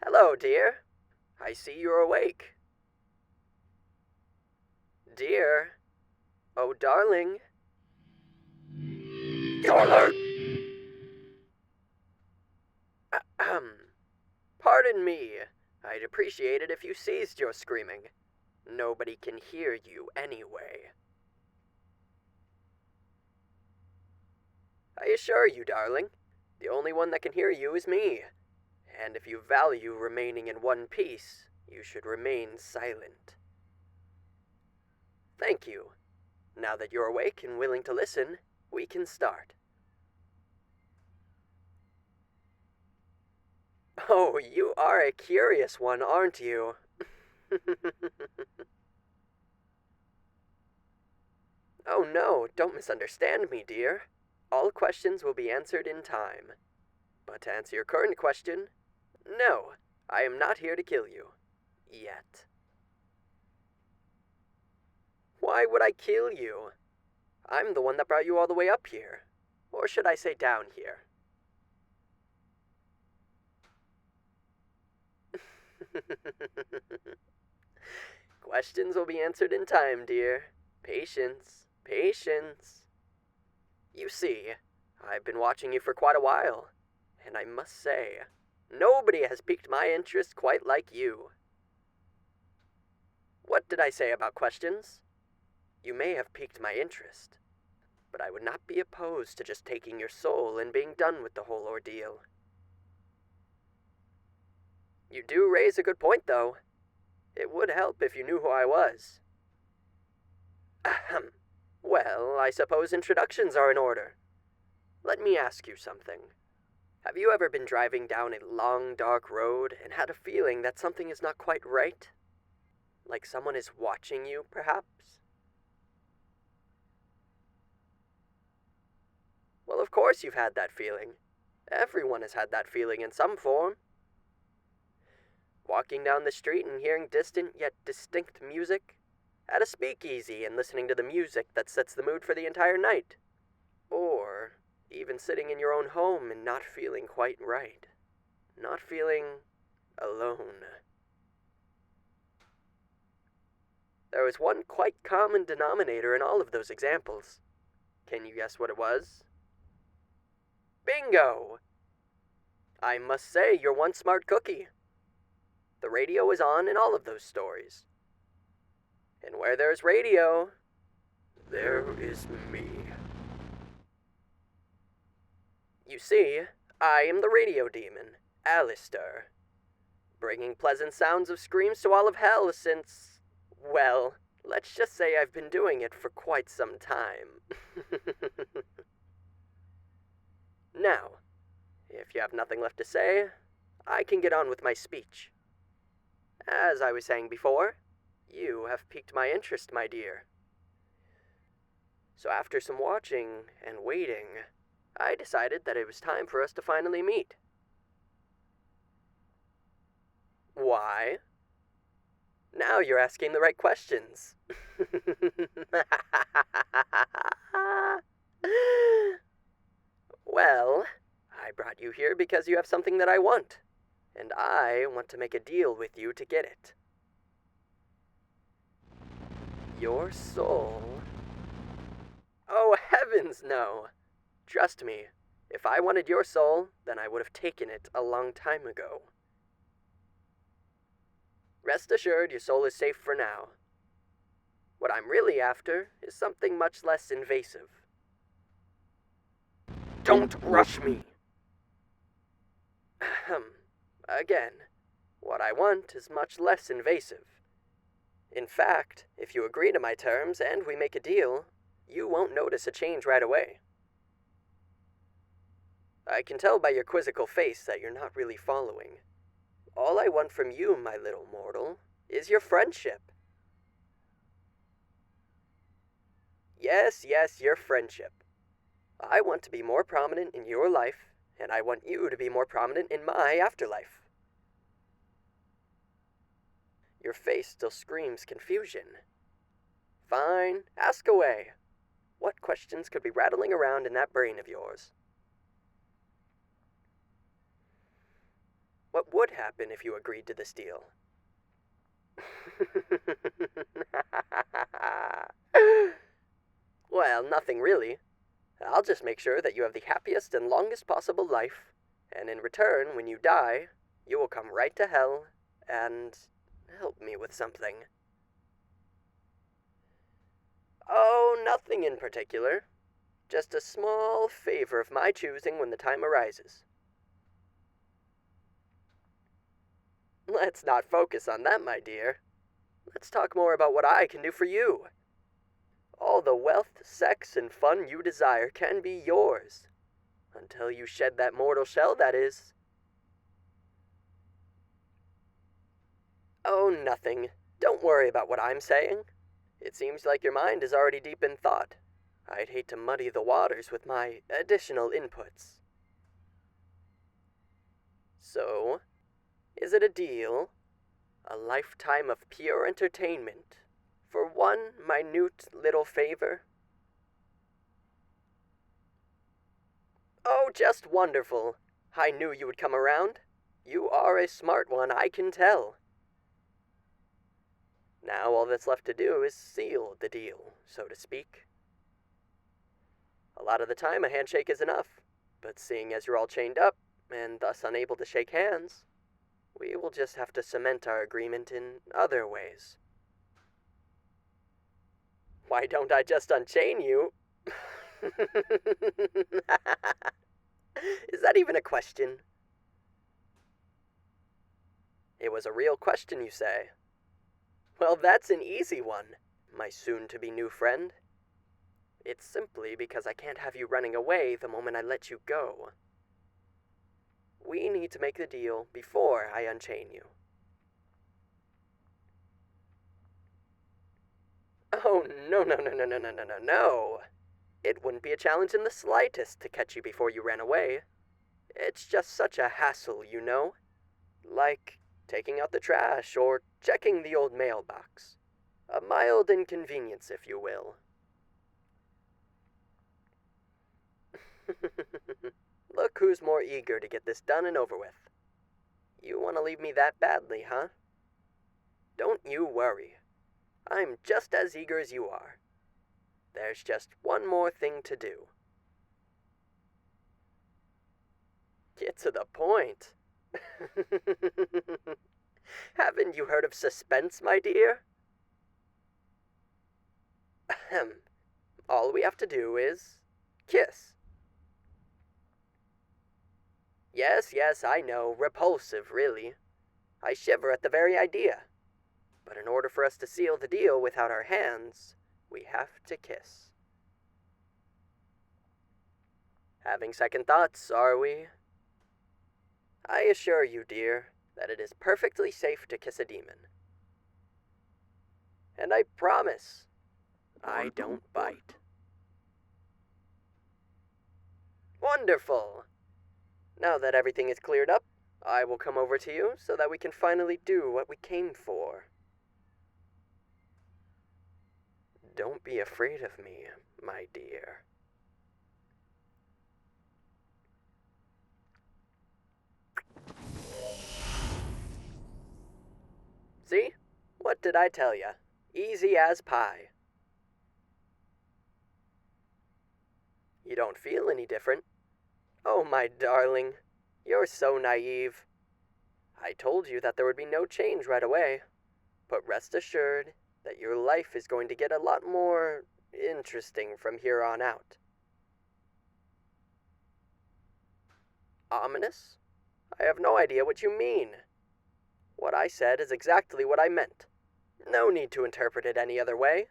Hello, dear. I see you're awake. Dear. Oh, darling. Darling! Ahem. Pardon me. I'd appreciate it if you ceased your screaming. Nobody can hear you anyway. I assure you, darling, the only one that can hear you is me. And if you value remaining in one piece, you should remain silent. Thank you. Now that you're awake and willing to listen, we can start. Oh, you are a curious one, aren't you? Oh no, don't misunderstand me, dear. All questions will be answered in time. But to answer your current question, no, I am not here to kill you. Yet. Why would I kill you? I'm the one that brought you all the way up here. Or should I say down here? Questions will be answered in time, dear. Patience, patience. You see, I've been watching you for quite a while, and I must say, nobody has piqued my interest quite like you. What did I say about questions? You may have piqued my interest, but I would not be opposed to just taking your soul and being done with the whole ordeal. You do raise a good point, though. It would help if you knew who I was. Ahem. Well, I suppose introductions are in order. Let me ask you something. Have you ever been driving down a long, dark road and had a feeling that something is not quite right? Like someone is watching you, perhaps? Well, of course you've had that feeling. Everyone has had that feeling in some form. Walking down the street and hearing distant yet distinct music, at a speakeasy and listening to the music that sets the mood for the entire night. Or even sitting in your own home and not feeling quite right. Not feeling alone. There was one quite common denominator in all of those examples. Can you guess what it was? Bingo! I must say you're one smart cookie. The radio is on in all of those stories. And where there's radio, there is me. You see, I am the radio demon, Alastor, bringing pleasant sounds of screams to all of hell since, well, let's just say I've been doing it for quite some time. Now, if you have nothing left to say, I can get on with my speech. As I was saying before, you have piqued my interest, my dear. So after some watching and waiting, I decided that it was time for us to finally meet. Why? Now you're asking the right questions. Well, I brought you here because you have something that I want, and I want to make a deal with you to get it. Your soul? Oh, heavens, no. Trust me, if I wanted your soul, then I would have taken it a long time ago. Rest assured, your soul is safe for now. What I'm really after is something much less invasive. Don't rush me! Again, what I want is much less invasive. In fact, if you agree to my terms and we make a deal, you won't notice a change right away. I can tell by your quizzical face that you're not really following. All I want from you, my little mortal, is your friendship. Yes, your friendship. I want to be more prominent in your life, and I want you to be more prominent in my afterlife. Your face still screams confusion. Fine, ask away. What questions could be rattling around in that brain of yours? What would happen if you agreed to this deal? Well, nothing really. I'll just make sure that you have the happiest and longest possible life, and in return, when you die, you will come right to hell and help me with something. Oh, nothing in particular. Just a small favor of my choosing when the time arises. Let's not focus on that, my dear. Let's talk more about what I can do for you. All the wealth, sex, and fun you desire can be yours. Until you shed that mortal shell, that is. Oh, nothing. Don't worry about what I'm saying. It seems like your mind is already deep in thought. I'd hate to muddy the waters with my additional inputs. So, is it a deal? A lifetime of pure entertainment for one minute little favor? Oh, just wonderful. I knew you would come around. You are a smart one, I can tell. Now all that's left to do is seal the deal, so to speak. A lot of the time a handshake is enough, but seeing as you're all chained up, and thus unable to shake hands, we will just have to cement our agreement in other ways. Why don't I just unchain you? Is that even a question? It was a real question, you say? Well, that's an easy one, my soon-to-be new friend. It's simply because I can't have you running away the moment I let you go. We need to make the deal before I unchain you. Oh, no. It wouldn't be a challenge in the slightest to catch you before you ran away. It's just such a hassle, you know? Like taking out the trash or checking the old mailbox. A mild inconvenience, if you will. Look who's more eager to get this done and over with. You want to leave me that badly, huh? Don't you worry. I'm just as eager as you are. There's just one more thing to do. Get to the point. Haven't you heard of suspense, my dear? Ahem. All we have to do is kiss. Yes, I know. Repulsive, really. I shiver at the very idea. But in order for us to seal the deal without our hands, we have to kiss. Having second thoughts, are we? I assure you, dear, that it is perfectly safe to kiss a demon. And I promise, I don't bite. Wonderful! Now that everything is cleared up, I will come over to you so that we can finally do what we came for. Don't be afraid of me, my dear. See? What did I tell ya? Easy as pie. You don't feel any different. Oh, my darling, you're so naive. I told you that there would be no change right away, but rest assured that your life is going to get a lot more interesting from here on out. Ominous? I have no idea what you mean. What I said is exactly what I meant. No need to interpret it any other way.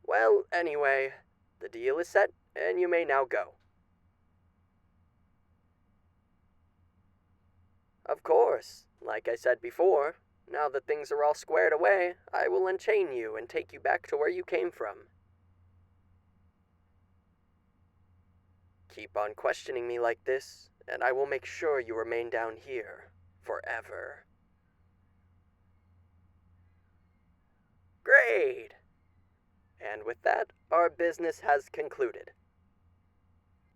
Well, anyway, the deal is set, and you may now go. Of course, like I said before, now that things are all squared away, I will unchain you and take you back to where you came from. Keep on questioning me like this, and I will make sure you remain down here forever. Great! And with that, our business has concluded.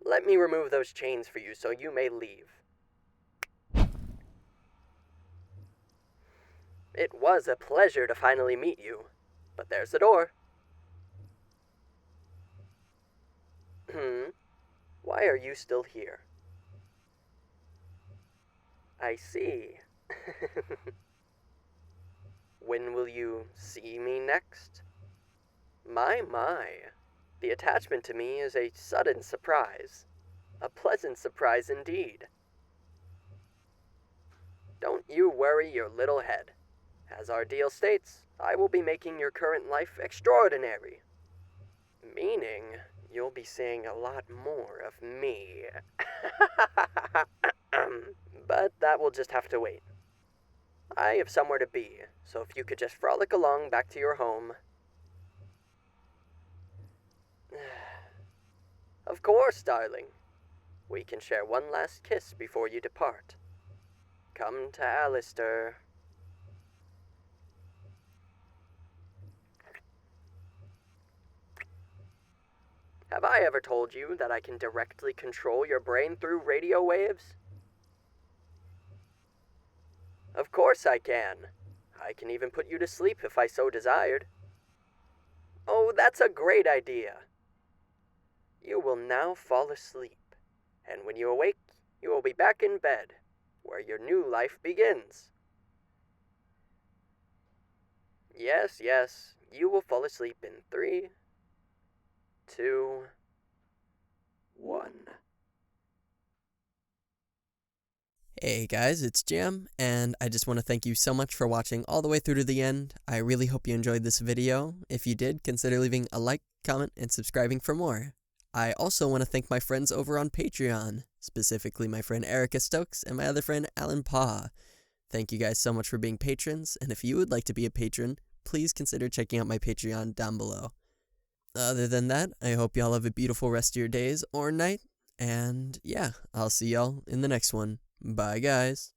Let me remove those chains for you so you may leave. It was a pleasure to finally meet you, but there's the door. Why are you still here? I see. When will you see me next? My. The attachment to me is a sudden surprise. A pleasant surprise indeed. Don't you worry your little head. As our deal states, I will be making your current life extraordinary. Meaning, you'll be seeing a lot more of me. But that will just have to wait. I have somewhere to be, so if you could just frolic along back to your home. Of course, darling. We can share one last kiss before you depart. Come to Alastor. Have I ever told you that I can directly control your brain through radio waves? Of course I can. I can even put you to sleep if I so desired. Oh, that's a great idea. You will now fall asleep, and when you awake, you will be back in bed, where your new life begins. Yes, you will fall asleep in 3, 2, 1. Hey guys, it's Jam, and I just want to thank you so much for watching all the way through to the end. I really hope you enjoyed this video. If you did, consider leaving a like, comment, and subscribing for more. I also want to thank my friends over on Patreon, specifically my friend Erica Stokes and my other friend Alan Paw. Thank you guys so much for being patrons, and if you would like to be a patron, please consider checking out my Patreon down below. Other than that, I hope y'all have a beautiful rest of your days or night, and yeah, I'll see y'all in the next one. Bye, guys.